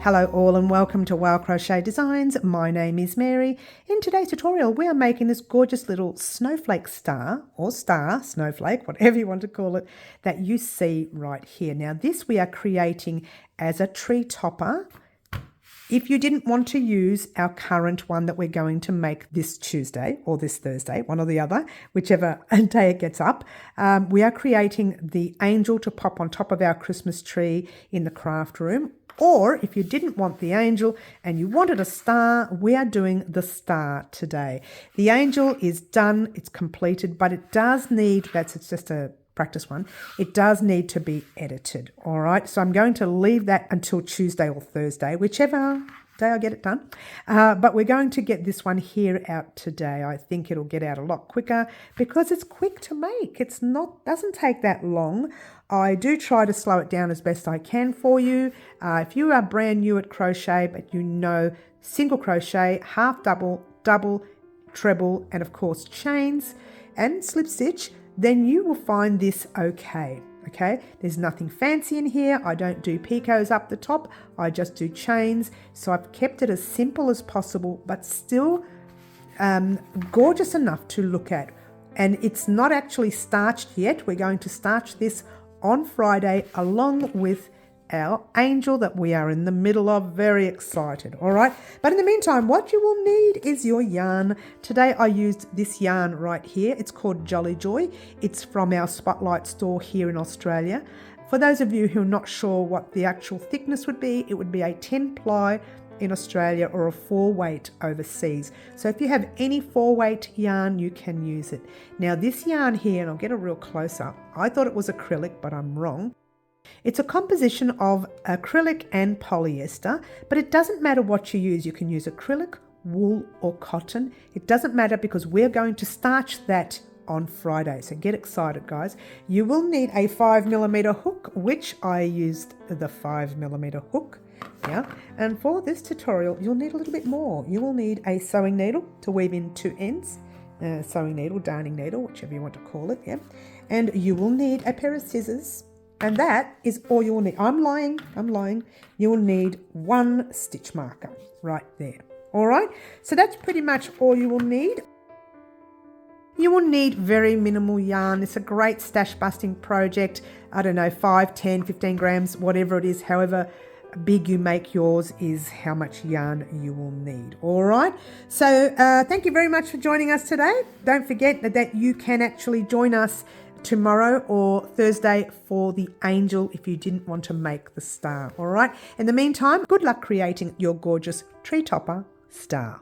Hello all and welcome to Wow Crochet Designs. My name is Mary. In today's tutorial we are making this gorgeous little snowflake star or star, snowflake, whatever you want to call it, that you see right here. Now this we are creating as a tree topper. If you didn't want to use our current one that we're going to make this Tuesday or this Thursday, one or the other, whichever day it gets up, we are creating the angel to pop on top of our Christmas tree in the craft room. Or if you didn't want the angel and you wanted a star, we are doing the star today. The angel is done, it's completed, but it does need, it's just a practice one, it does need to be edited. All right, so I'm going to leave that until Tuesday or Thursday, whichever day I get it done. But we're going to get this one here out today. I think it'll get out a lot quicker because it's quick to make. Doesn't take that long. I do try to slow it down as best I can for you. If you are brand new at crochet, but you know single crochet, half double, double, treble, and of course chains and slip stitch, then you will find this okay. There's nothing fancy in here. I don't do picots up the top. I just do chains. So I've kept it as simple as possible, but still gorgeous enough to look at. And it's not actually starched yet. We're going to starch this on Friday along with our angel that we are in the middle of. Very excited. All right, but in the meantime, what you will need is your yarn. Today I used this yarn right here. It's called Jolly Joy. It's from our Spotlight store here in Australia. For those of you who are not sure what the actual thickness would be, it would be a 10 ply in Australia or a 4-weight overseas. So if you have any 4-weight yarn, you can use it. Now this yarn here, and I'll get a real close up, I thought it was acrylic, but I'm wrong. It's a composition of acrylic and polyester, but it doesn't matter what you use. You can use acrylic, wool or cotton. It doesn't matter because we're going to starch that on Friday. So get excited, guys. You will need a 5mm hook, which I used the 5mm hook. Yeah, and for this tutorial, you'll need a little bit more. You will need a sewing needle to weave in 2 ends. Sewing needle, darning needle, whichever you want to call it. Yeah, and you will need a pair of scissors. And that is all you will need. I'm lying. You will need 1 stitch marker right there. All right. So that's pretty much all you will need. You will need very minimal yarn. It's a great stash busting project. I don't know, 5, 10, 15 grams, whatever it is, however big you make yours is how much yarn you will need. All right. So thank you very much for joining us today. Don't forget that you can actually join us tomorrow or Thursday for the angel if you didn't want to make the star. All right. In the meantime, good luck creating your gorgeous tree topper star.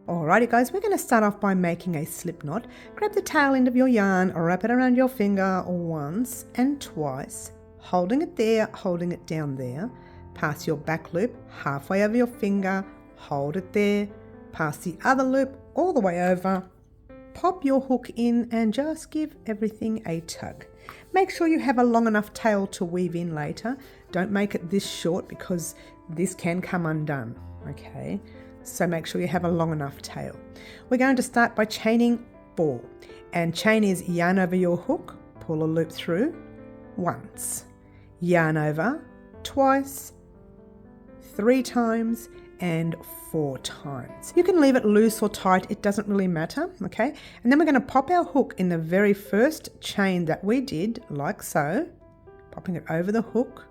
Alrighty guys, we're going to start off by making a slip knot. Grab the tail end of your yarn, wrap it around your finger once and twice, holding it there, holding it down there. Pass your back loop halfway over your finger, hold it there, pass the other loop all the way over, pop your hook in and just give everything a tug. Make sure you have a long enough tail to weave in later. Don't make it this short because this can come undone. Okay. So make sure you have a long enough tail. We're going to start by chaining 4. And chain is yarn over your hook, pull a loop through once, yarn over twice, 3 times, and 4 times. You can leave it loose or tight, it doesn't really matter, okay? And then we're going to pop our hook in the very first chain that we did, like so, popping it over the hook,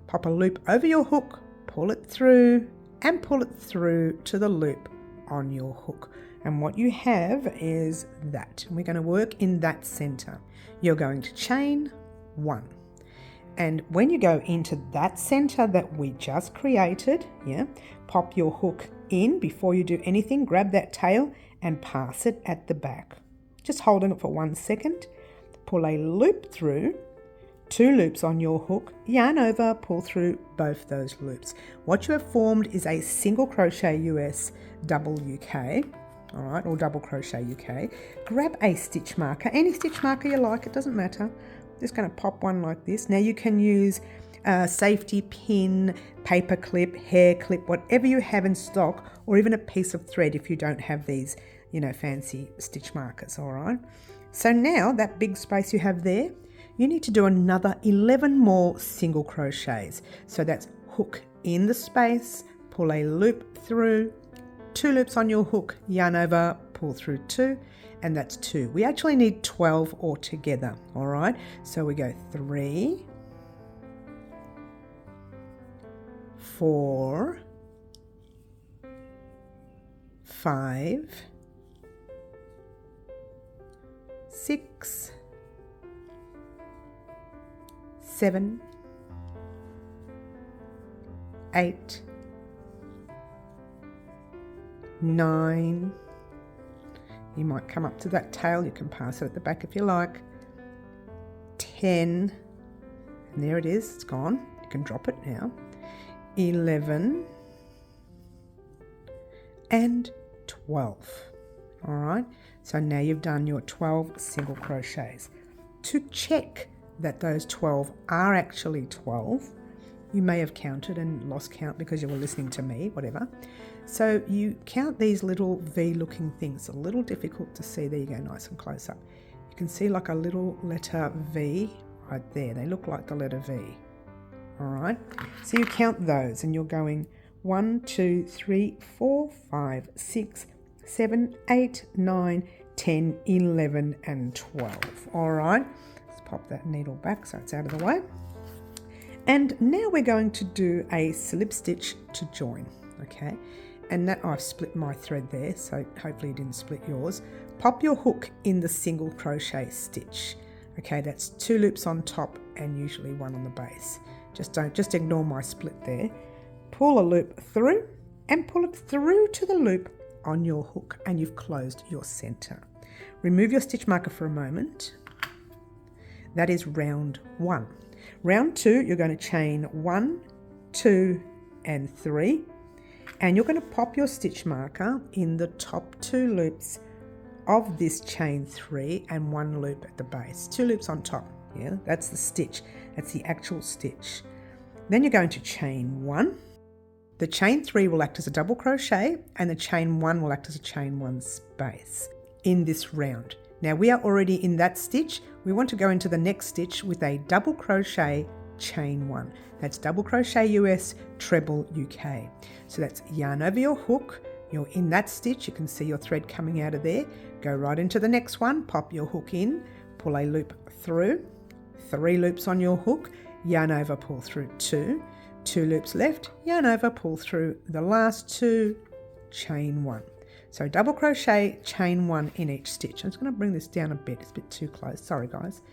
pop a loop over your hook, pull it through, and pull it through to the loop on your hook. And what you have is that. We're going to work in that center. You're going to chain 1. And when you go into that center that we just created, yeah, pop your hook in before you do anything, grab that tail and pass it at the back. Just holding it for 1 second. Pull a loop through, 2 loops on your hook, yarn over, pull through both those loops. What you have formed is a single crochet US double UK, all right, or double crochet UK. Grab a stitch marker, any stitch marker you like, it doesn't matter. Just going to pop one like this. Now you can use a safety pin, paper clip, hair clip, whatever you have in stock, or even a piece of thread if you don't have these, fancy stitch markers, all right. So now that big space you have there, you need to do another 11 more single crochets. So that's hook in the space, pull a loop through, 2 loops on your hook, yarn over, pull through 2, and that's 2. We actually need 12 altogether, all right? So we go 3, 4, 5, 6, 7, 8, 9. You might come up to that tail, you can pass it at the back if you like. 10, and there it is, it's gone. You can drop it now. 11 and 12. All right, so now you've done your 12 single crochets. To check that those 12 are actually 12, you may have counted and lost count because you were listening to me, whatever. So you count these little V looking things. A little difficult to see. There you go, nice and close up. You can see like a little letter V right there. They look like the letter V. All right, so you count those and you're going 1, 2, 3, 4, 5, 6, 7, 8, 9, 10, 11 and 12. All right, let's pop that needle back so it's out of the way. And now we're going to do a slip stitch to join, okay? And that I've split my thread there, so hopefully you didn't split yours. Pop your hook in the single crochet stitch. Okay, that's 2 loops on top and usually 1 on the base. Just ignore my split there. Pull a loop through and pull it through to the loop on your hook and you've closed your center. Remove your stitch marker for a moment. That is round 1. Round 2, you're going to chain 1, 2 and 3, and you're going to pop your stitch marker in the top 2 loops of this chain 3 and 1 loop at the base. 2 loops on top, yeah, that's the stitch, that's the actual stitch. Then you're going to chain 1. The chain 3 will act as a double crochet and the chain 1 will act as a chain 1 space in this round. Now we are already in that stitch. We want to go into the next stitch with a double crochet chain 1. That's double crochet US, treble UK. So that's yarn over your hook. You're in that stitch. You can see your thread coming out of there. Go right into the next one. Pop your hook in, pull a loop through, 3 loops on your hook, yarn over, pull through 2, 2 loops left, yarn over, pull through the last 2, chain 1. So double crochet, chain 1 in each stitch. I'm just going to bring this down a bit. It's a bit too close. Sorry, guys.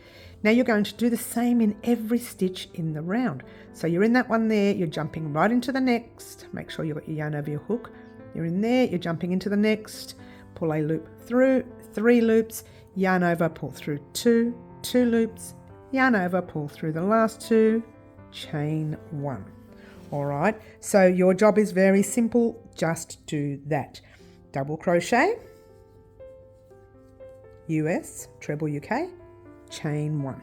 Now you're going to do the same in every stitch in the round. So you're in that one there. You're jumping right into the next. Make sure you've got your yarn over your hook. You're in there. You're jumping into the next. Pull a loop through, 3 loops, yarn over, pull through 2, 2 loops, yarn over, pull through the last 2, chain 1. All right. So your job is very simple. Just do that. Double crochet, US, treble UK, chain 1.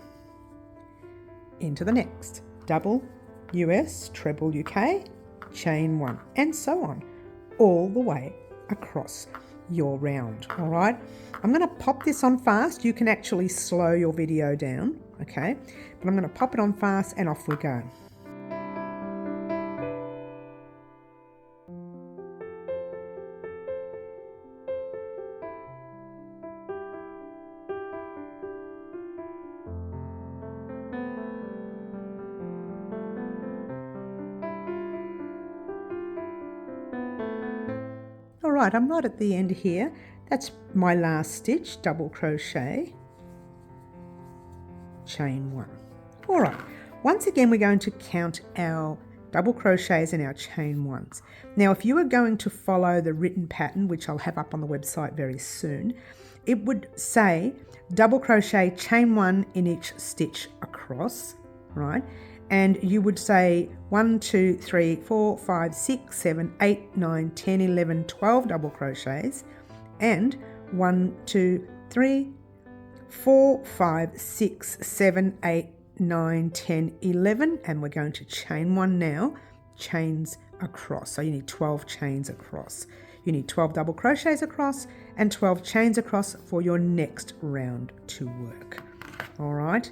Into the next, double US, treble UK, chain 1, and so on, all the way across your round. All right, I'm going to pop this on fast. You can actually slow your video down, okay? But I'm going to pop it on fast and off we go. All right, I'm right at the end here. That's my last stitch, double crochet, chain 1. All right, once again, we're going to count our double crochets and our chain 1s. Now, if you are going to follow the written pattern, which I'll have up on the website very soon, it would say double crochet, chain 1 in each stitch across, right? And you would say 1, 2, 3, 4, 5, 6, 7, 8, 9, 10, 11, 12 double crochets, and 1, 2, 3, 4, 5, 6, 7, 8, 9, 10, 11, and we're going to chain 1 now, chains across. So you need 12 chains across. You need 12 double crochets across and 12 chains across for your next round to work. All right.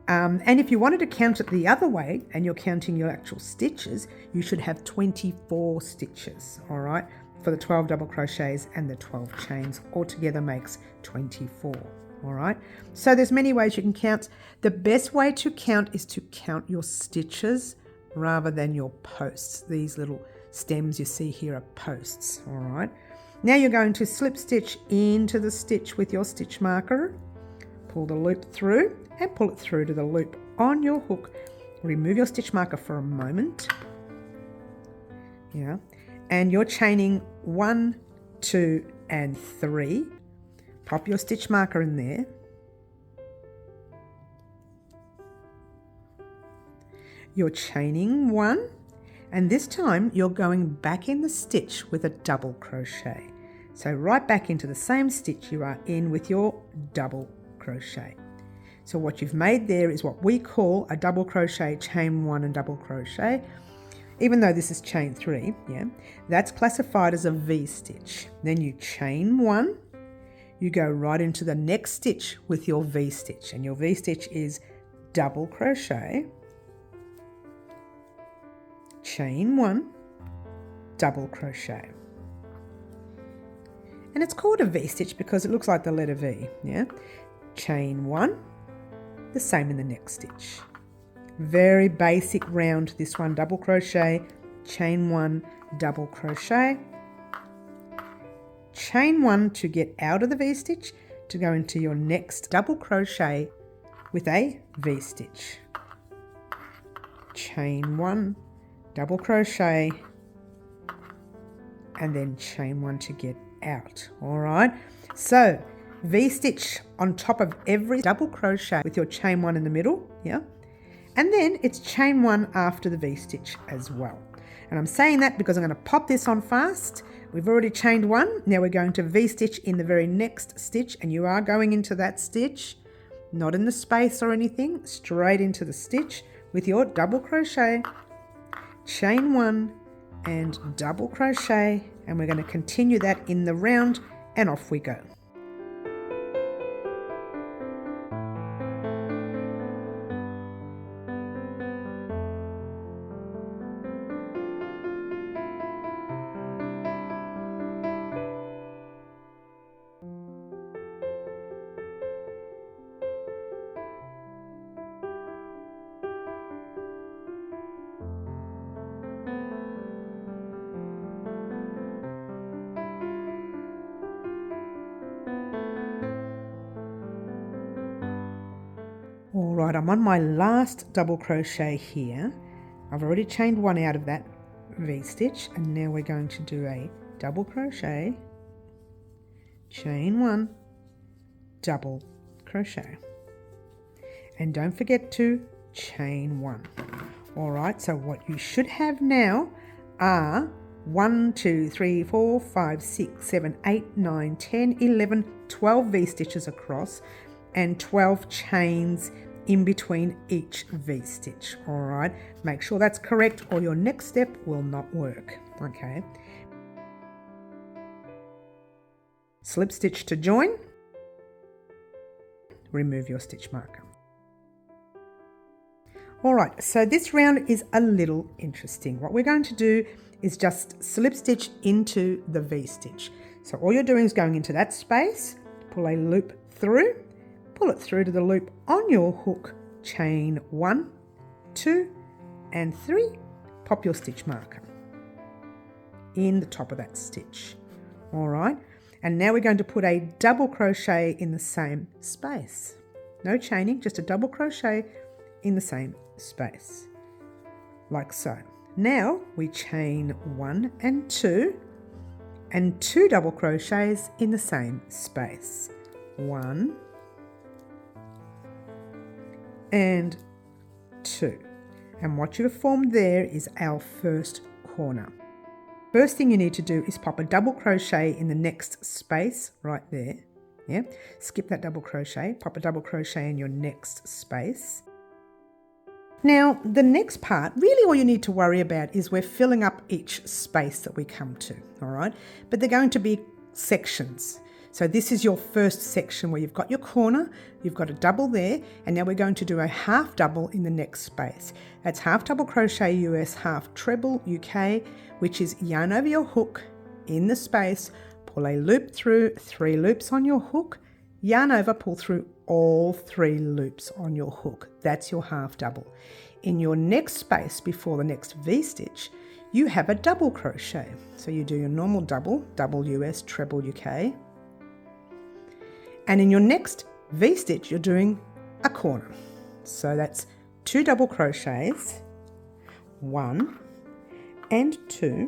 And if you wanted to count it the other way and you're counting your actual stitches, you should have 24 stitches, all right, for the 12 double crochets and the 12 chains. Altogether makes 24, all right. So there's many ways you can count. The best way to count is to count your stitches rather than your posts. These little stems you see here are posts, all right. Now you're going to slip stitch into the stitch with your stitch marker, pull the loop through and pull it through to the loop on your hook. Remove your stitch marker for a moment. Yeah, and you're chaining 1, 2 and 3. Pop your stitch marker in there. You're chaining 1, and this time you're going back in the stitch with a double crochet. So right back into the same stitch you are in with your double crochet. So what you've made there is what we call a double crochet, chain 1 and double crochet. Even though this is chain 3, yeah, that's classified as a V-stitch. Then you chain 1, you go right into the next stitch with your V-stitch, and your V-stitch is double crochet, chain 1, double crochet. And it's called a V-stitch because it looks like the letter V, yeah. Chain 1, the same in the next stitch. Very basic round, this one, double crochet, chain 1, double crochet, chain 1 to get out of the V-stitch to go into your next double crochet with a V-stitch. Chain 1, double crochet, and then chain 1 to get out. All right, so V-stitch on top of every double crochet with your chain 1 in the middle, yeah, and then it's chain 1 after the V-stitch as well. And I'm saying that because I'm going to pop this on fast. We've already chained 1, now we're going to V-stitch in the very next stitch, and you are going into that stitch, not in the space or anything, straight into the stitch with your double crochet, chain 1 and double crochet, and we're going to continue that in the round, and off we go. All right, I'm on my last double crochet here. I've already chained 1 out of that V-stitch, and now we're going to do a double crochet, chain 1, double crochet. And don't forget to chain 1. All right, so what you should have now are 1, 2, 3, 4, 5, 6, 7, 8, 9, 10, 11, 12 V-stitches across and 12 chains in between each V-stitch, all right? Make sure that's correct or your next step will not work, okay? Slip stitch to join, remove your stitch marker. All right, so this round is a little interesting. What we're going to do is just slip stitch into the V-stitch. So all you're doing is going into that space, pull a loop through, pull it through to the loop on your hook, chain 1, 2 and 3, pop your stitch marker in the top of that stitch. All right, and now we're going to put a double crochet in the same space. No chaining, just a double crochet in the same space, like so. Now we chain 1 and 2 double crochets in the same space. 1 and 2, and what you've formed there is our first corner. First thing you need to do is pop a double crochet in the next space right there. Yeah, skip that double crochet, pop a double crochet in your next space. Now the next part, really all you need to worry about is we're filling up each space that we come to, all right, but they're going to be sections. So this is your first section where you've got your corner, you've got a double there, and now we're going to do a half double in the next space. That's half double crochet US, half treble UK, which is yarn over your hook in the space, pull a loop through, 3 loops on your hook, yarn over, pull through all 3 loops on your hook. That's your half double. In your next space before the next V-stitch, you have a double crochet. So you do your normal double, double US, treble UK. And in your next V-stitch, you're doing a corner. So that's 2 double crochets, 1 and 2,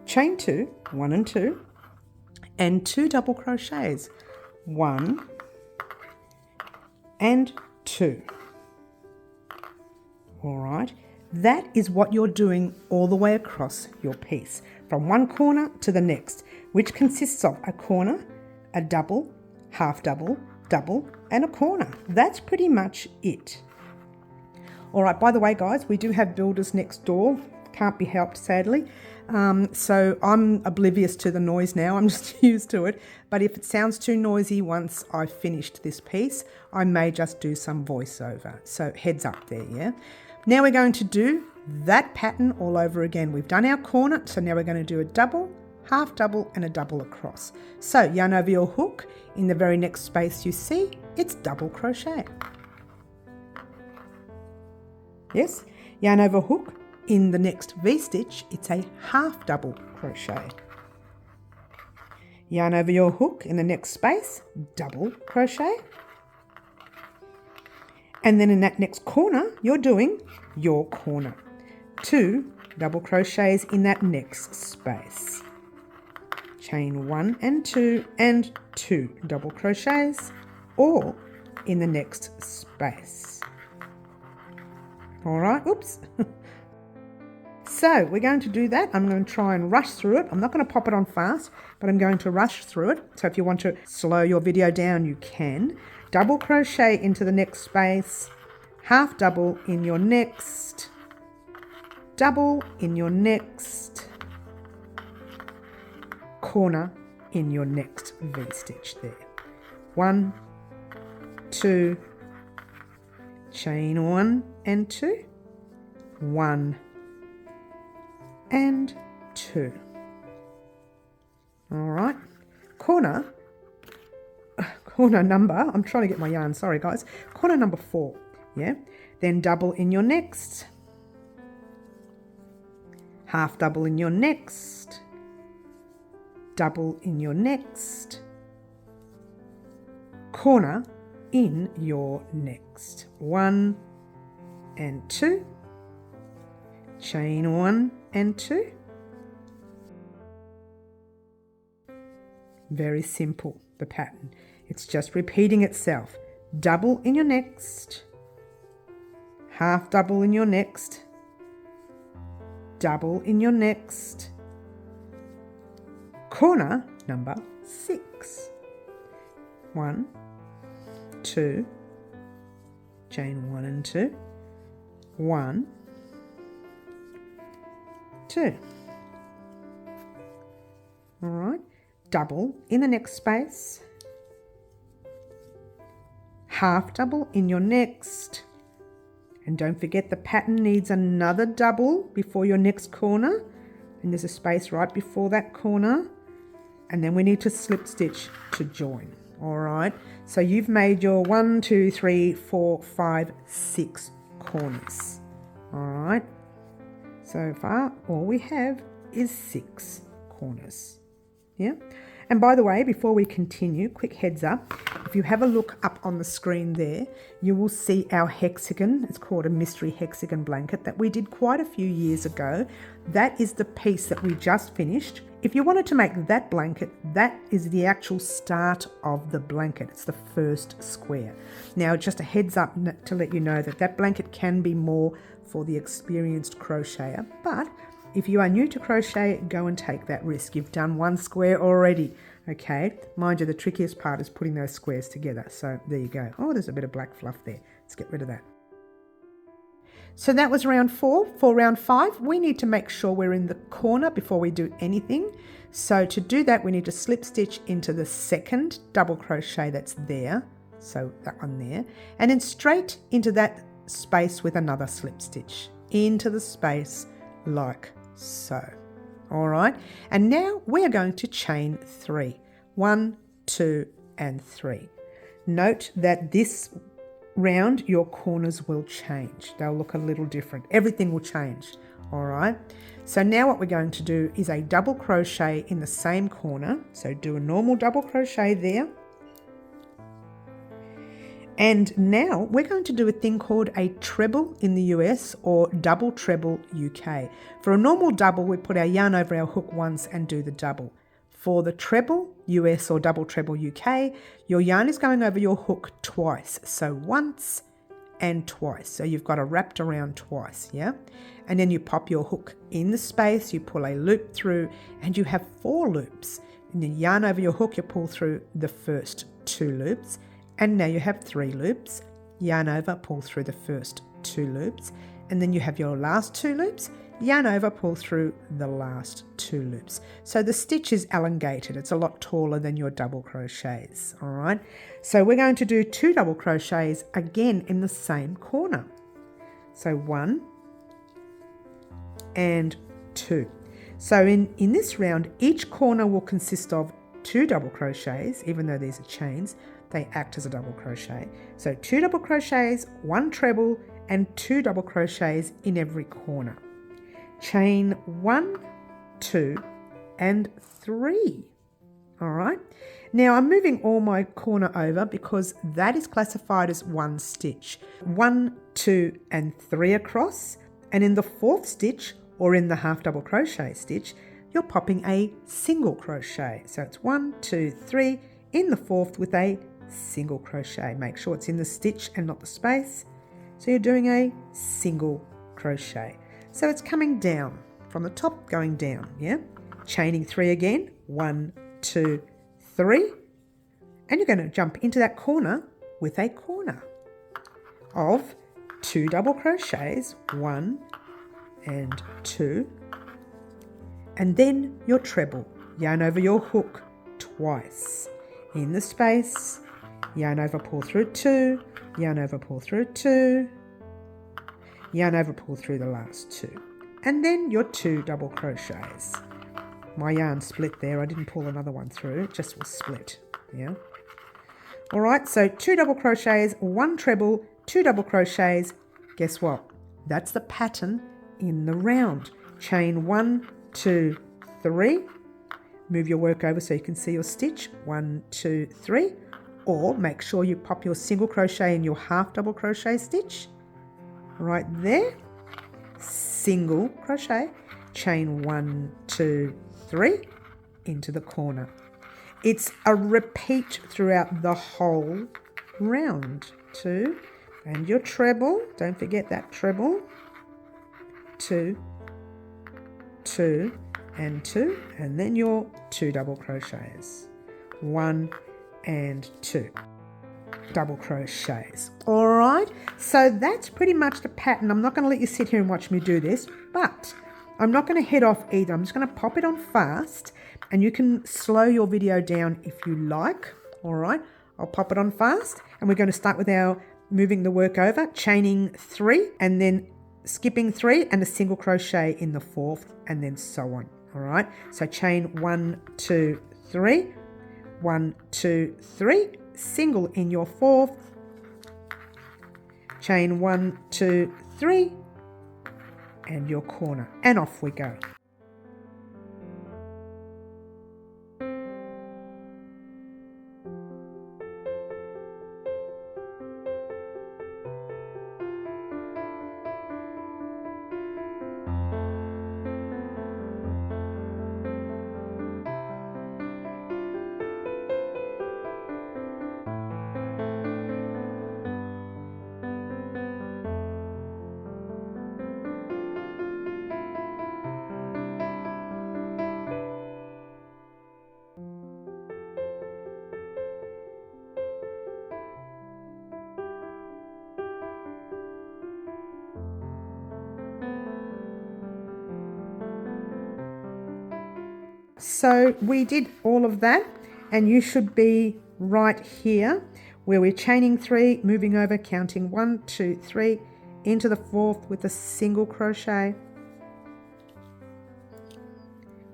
chain 2, 1 and 2, and 2 double crochets, 1 and 2. All right, that is what you're doing all the way across your piece, from one corner to the next, which consists of a corner, a double, half double, double, and a corner. That's pretty much it. All right, by the way, guys, we do have builders next door. Can't be helped, sadly. So I'm oblivious to the noise now. I'm just used to it. But if it sounds too noisy once I've finished this piece, I may just do some voiceover. So heads up there, yeah? Now we're going to do that pattern all over again. We've done our corner, so now we're going to do a double, half double, and a double across. So yarn over your hook. In the very next space you see, it's double crochet. Yes, yarn over hook. In the next V-stitch, it's a half double crochet. Yarn over your hook in the next space, double crochet. And then in that next corner, you're doing your corner. 2 double crochets in that next space. Chain 1 and 2 and 2 double crochets, all in the next space. All right, oops. So we're going to do that. I'm going to try and rush through it. I'm not going to pop it on fast, but I'm going to rush through it. So if you want to slow your video down, you can. Double crochet into the next space, half double in your next, double in your next, corner in your next V-stitch there. 1, 2, chain 1 and 2, 1 and 2. All right, corner number, I'm trying to get my yarn, sorry guys, corner number 4, yeah? Then double in your next, half double in your next, double in your next, corner in your next. 1 and 2, chain 1 and 2. Very simple, the pattern. It's just repeating itself. Double in your next, half double in your next, double in your next, corner number 6. 1, 2, chain 1 and 2, 1, 2. All right, double in the next space, half double in your next, and don't forget the pattern needs another double before your next corner, and there's a space right before that corner, and then we need to slip stitch to join. All right, so you've made your 1, 2, 3, 4, 5, 6 corners. All right, so far all we have is 6 corners. Yeah, and by the way, before we continue, quick heads up, if you have a look up on the screen there, you will see our hexagon. It's called a mystery hexagon blanket that we did quite a few years ago. That is the piece that we just finished. If you wanted to make that blanket, that is the actual start of the blanket. It's the first square. Now, just a heads up to let you know that that blanket can be more for the experienced crocheter, but if you are new to crochet, go and take that risk. You've done 1 square already, okay? Mind you, the trickiest part is putting those squares together. So there you go. Oh, there's a bit of black fluff there. Let's get rid of that. So that was round 4. For round 5, we need to make sure we're in the corner before we do anything. So to do that, we need to slip stitch into the second double crochet that's there, so that one there, and then straight into that space with another slip stitch into the space like so. All right, and now we are going to chain 3. 1, 2 and 3. Note that this round your corners will change. They'll look a little different. Everything will change. All right, so now what we're going to do is a double crochet in the same corner. So do a normal double crochet there. And now we're going to do a thing called a treble in the US or double treble UK. For a normal double, we put our yarn over our hook once and do the double. For the treble US or double treble UK, your yarn is going over your hook twice. So once and twice. So you've got it wrapped around twice, yeah? And then you pop your hook in the space, you pull a loop through, and you have 4 loops. And then yarn over your hook, you pull through the first 2 loops. And now you have 3 loops, yarn over, pull through the first 2 loops, and then you have your last 2 loops, yarn over, pull through the last 2 loops. So the stitch is elongated, it's a lot taller than your double crochets, all right? So we're going to do 2 double crochets again in the same corner. So 1 and 2. So in this round, each corner will consist of 2 double crochets, even though these are chains, they act as a double crochet. So 2 double crochets, 1 treble, and 2 double crochets in every corner. Chain 1, 2, and 3. All right. Now I'm moving all my corner over because that is classified as 1 stitch. 1, 2, and 3 across, and in the 4th stitch or in the half double crochet stitch, you're popping a single crochet. So it's 1, 2, 3 in the 4th with a single crochet. Make sure it's in the stitch and not the space. So you're doing a single crochet. So it's coming down from the top, going down, yeah? Chaining 3 again, 1, 2, 3. And you're going to jump into that corner with a corner of 2 double crochets, 1 and 2. And then your treble, yarn over your hook twice. In the space, yarn over, pull through 2, yarn over, pull through 2, yarn over, pull through the last 2. And then your 2 double crochets. My yarn split there, I didn't pull another one through, it just was split, yeah. All right, so 2 double crochets, 1 treble, 2 double crochets. Guess what? That's the pattern in the round. Chain 1, 2, 3. Move your work over so you can see your stitch. 1, 2, 3. Or make sure you pop your single crochet in your half double crochet stitch. Right there. Single crochet. Chain 1, 2, 3 into the corner. It's a repeat throughout the whole round. 2. And your treble. Don't forget that treble. 2, 2 and 2, and then your 2 double crochets. 1 and 2 double crochets. All right, so that's pretty much the pattern. I'm not going to let you sit here and watch me do this, but I'm not going to head off either. I'm just going to pop it on fast, and you can slow your video down if you like. All right, I'll pop it on fast, and we're going to start with our moving the work over, chaining 3, and then skipping 3 and a single crochet in the 4th, and then so on. All right, so chain 1, 2, 3, 1, 2, 3, single in your 4th, chain 1, 2, 3, and your corner, and off we go. so we did all of that, and you should be right here where we're chaining 3, moving over, counting 1, 2, 3 into the 4th with a single crochet,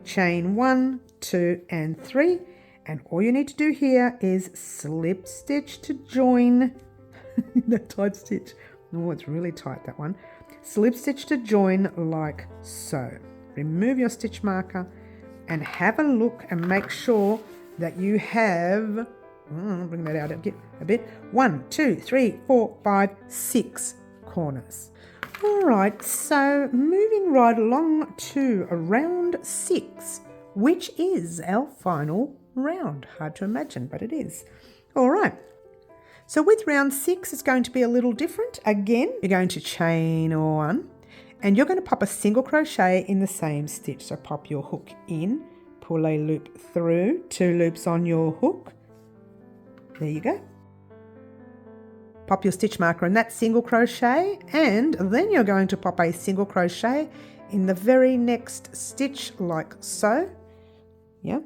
chain 1, 2 and 3, and all you need to do here is slip stitch to join that tight stitch. Oh, it's really tight, that one. Slip stitch to join like so. Remove your stitch marker and have a look and make sure that you have, bring that out a bit, 1, 2, 3, 4, 5, 6 corners. All right, so moving right along to round 6, which is our final round. Hard to imagine, but it is. All right. So with round 6, it's going to be a little different. Again, you're going to chain 1 and you're going to pop a single crochet in the same stitch. So pop your hook in, pull a loop through, 2 loops on your hook. There you go. Pop your stitch marker in that single crochet, and then you're going to pop a single crochet in the very next stitch like so. Yeah.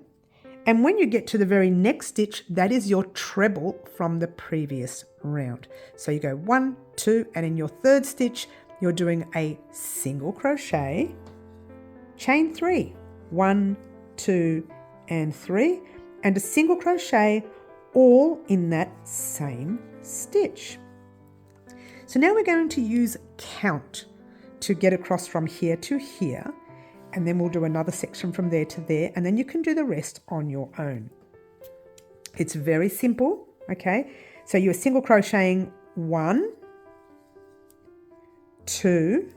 And when you get to the very next stitch, that is your treble from the previous round. So you go 1, 2, and in your 3rd stitch, you're doing a single crochet, chain 3, 1, 2, and 3, and a single crochet all in that same stitch. So now we're going to use count to get across from here to here. And then we'll do another section from there to there, and then you can do the rest on your own. It's very simple, okay? So you're single crocheting 1, 2,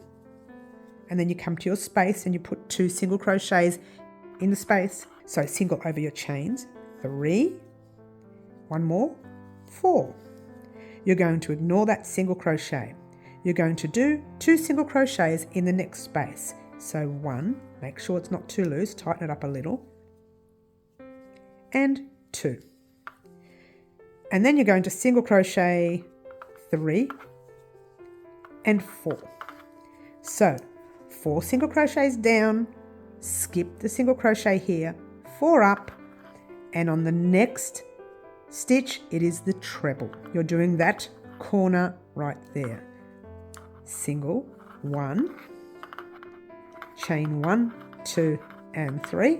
and then you come to your space and you put 2 single crochets in the space. So single over your chains, 3, 1 more, 4. You're going to ignore that single crochet. You're going to do 2 single crochets in the next space. So 1, make sure it's not too loose, tighten it up a little, and 2. And then you're going to single crochet 3 and 4. So 4 single crochets down, skip the single crochet here, 4 up, and on the next stitch it is the treble. You're doing that corner right there. Single, 1, chain 1, 2 and 3,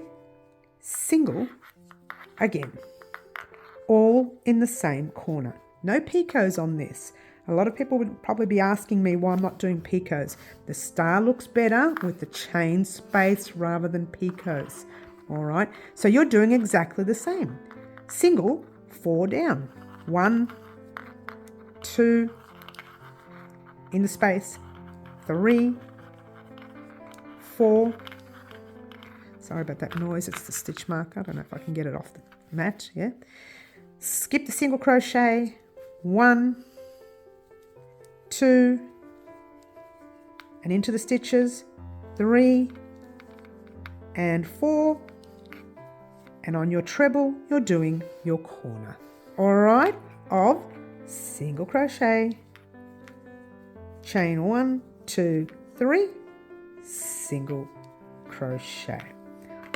single again, all in the same corner. No picots on this. A lot of people would probably be asking me why I'm not doing picots. The star looks better with the chain space rather than picots. All right, so you're doing exactly the same. Single, 4 down, 1, 2, in the space, 3, 4. Sorry about that noise, it's the stitch marker. I don't know if I can get it off the mat. Yeah. Skip the single crochet, 1, 2, and into the stitches, 3 and 4. And on your treble, you're doing your corner. All right, of single crochet, chain 1, 2, 3, single crochet.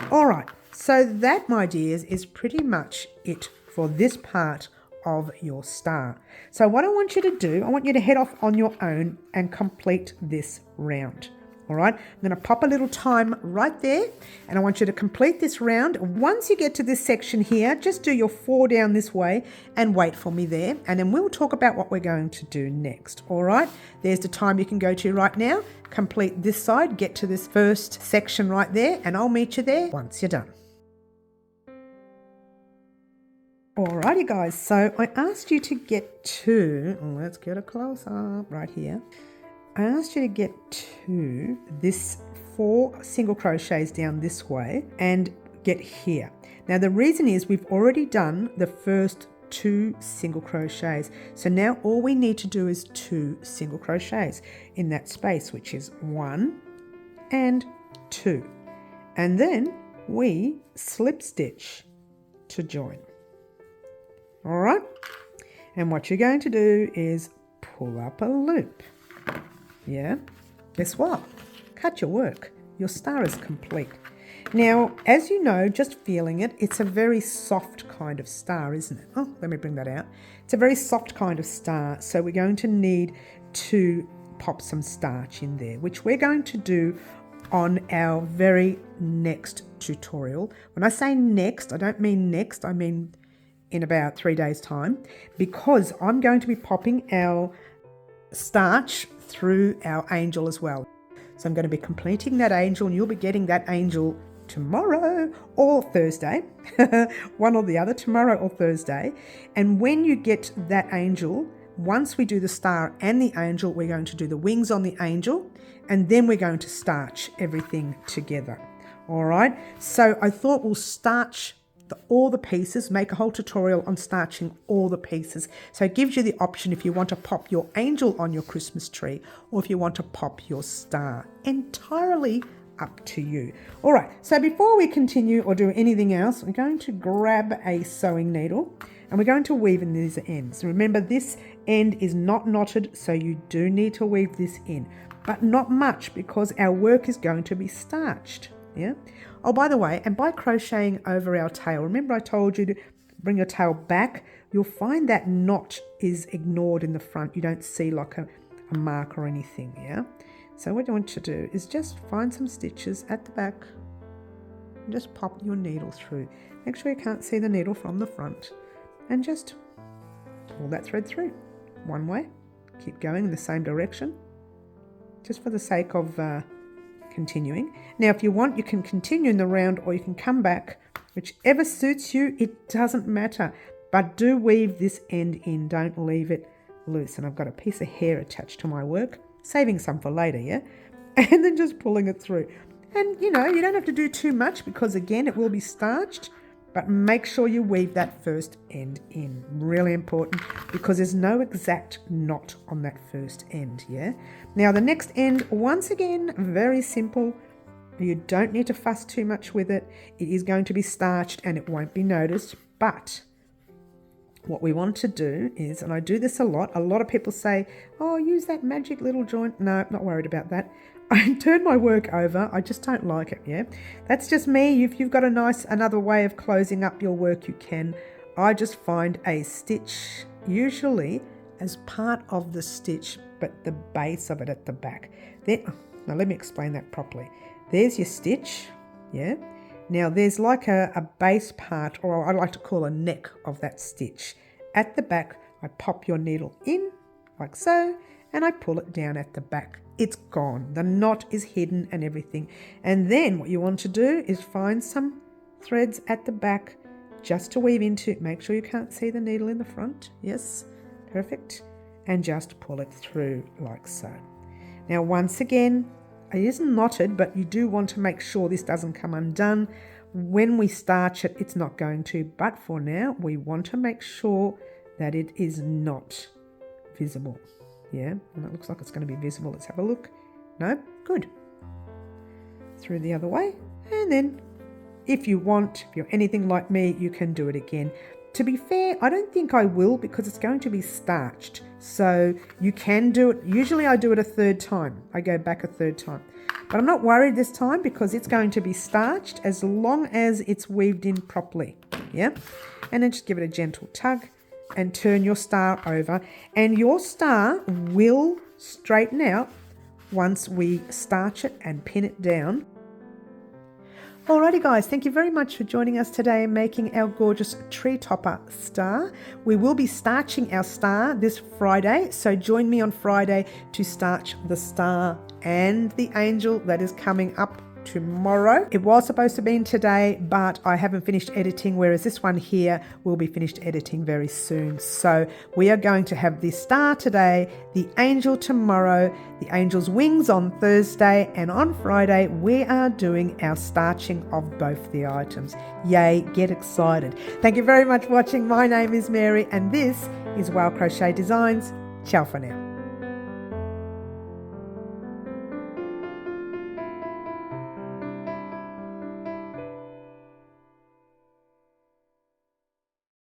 All right, so that, my dears, is pretty much it for this part of your star. So what I want you to do, I want you to head off on your own and complete this round. All right, I'm going to pop a little time right there, and I want you to complete this round. Once you get to this section here, just do your 4 down this way and wait for me there, and then we'll talk about what we're going to do next. All right, there's the time you can go to right now. Complete this side, get to this first section right there, and I'll meet you there once you're done. Alrighty guys, so I asked you to get to, let's get a close up right here. I asked you to get to this 4 single crochets down this way and get here. Now the reason is we've already done the first 2 single crochets. So now all we need to do is 2 single crochets in that space, which is 1 and 2. And then we slip stitch to join. All right. And what you're going to do is pull up a loop. Yeah, guess what? Cut your work. Your star is complete. Now, as you know, just feeling it, it's a very soft kind of star, isn't it? Oh, let me bring that out. It's a very soft kind of star, so we're going to need to pop some starch in there, which we're going to do on our very next tutorial. When I say next, I don't mean next, I mean in about 3 days' time, because I'm going to be popping our starch through our angel as well. So I'm going to be completing that angel, and you'll be getting that angel tomorrow or Thursday, one or the other, tomorrow or Thursday. And when you get that angel, once we do the star and the angel, we're going to do the wings on the angel, and then we're going to starch everything together. All right, so I thought we'll starch all the pieces, make a whole tutorial on starching all the pieces. So it gives you the option if you want to pop your angel on your Christmas tree or if you want to pop your star. Entirely up to you. All right, so before we continue or do anything else, I'm going to grab a sewing needle and we're going to weave in these ends. Remember, this end is not knotted, so you do need to weave this in, but not much because our work is going to be starched. Yeah. Oh, by the way, and by crocheting over our tail, remember I told you to bring your tail back, you'll find that knot is ignored in the front. You don't see like a mark or anything, yeah? So what you want to do is just find some stitches at the back and just pop your needle through. Make sure you can't see the needle from the front and just pull that thread through one way. Keep going in the same direction, just for the sake of continuing. Now, if you want, you can continue in the round or you can come back, whichever suits you. It doesn't matter, but do weave this end in, don't leave it loose. And I've got a piece of hair attached to my work, saving some for later, yeah? And then just pulling it through. And you know, you don't have to do too much because again, it will be starched, but make sure you weave that first end in. Really important, because there's no exact knot on that first end, yeah? Now the next end, once again, very simple. You don't need to fuss too much with it. It is going to be starched and it won't be noticed, but what we want to do is, and I do this a lot of people say, oh, use that magic little joint. No, not worried about that. I turn my work over. I just don't like it, yeah? That's just me. If you've got another way of closing up your work, you can. I just find a stitch, usually as part of the stitch, but the base of it at the back. Then, now let me explain that properly. There's your stitch, yeah? Now there's like a base part, or I like to call a neck of that stitch. At the back, I pop your needle in, like so, and I pull it down at the back. It's gone. The knot is hidden and everything. And then what you want to do is find some threads at the back just to weave into. Make sure you can't see the needle in the front. Yes, perfect. And just pull it through like so. Now once again, it isn't knotted, but you do want to make sure this doesn't come undone. When we starch it, it's not going to, but for now, we want to make sure that it is not visible. Yeah, and it looks like it's going to be visible. Let's have a look. No, good. Through the other way. And then if you want, if you're anything like me, you can do it again. To be fair, I don't think I will because it's going to be starched. So you can do it. Usually I do it a third time. I go back a third time. But I'm not worried this time because it's going to be starched as long as it's weaved in properly. Yeah? And then just give it a gentle tug and turn your star over. And your star will straighten out once we starch it and pin it down. Alrighty guys, thank you very much for joining us today and making our gorgeous tree topper star. We will be starching our star this Friday, so join me on Friday to starch the star and the angel that is coming up tomorrow. It was supposed to be in today, but I haven't finished editing, whereas this one here will be finished editing very soon. So we are going to have the star today, the angel tomorrow, the angel's wings on Thursday, and on Friday we are doing our starching of both the items. Yay, get excited. Thank you very much for watching. My name is Mary and this is Wow Crochet Designs. Ciao for now.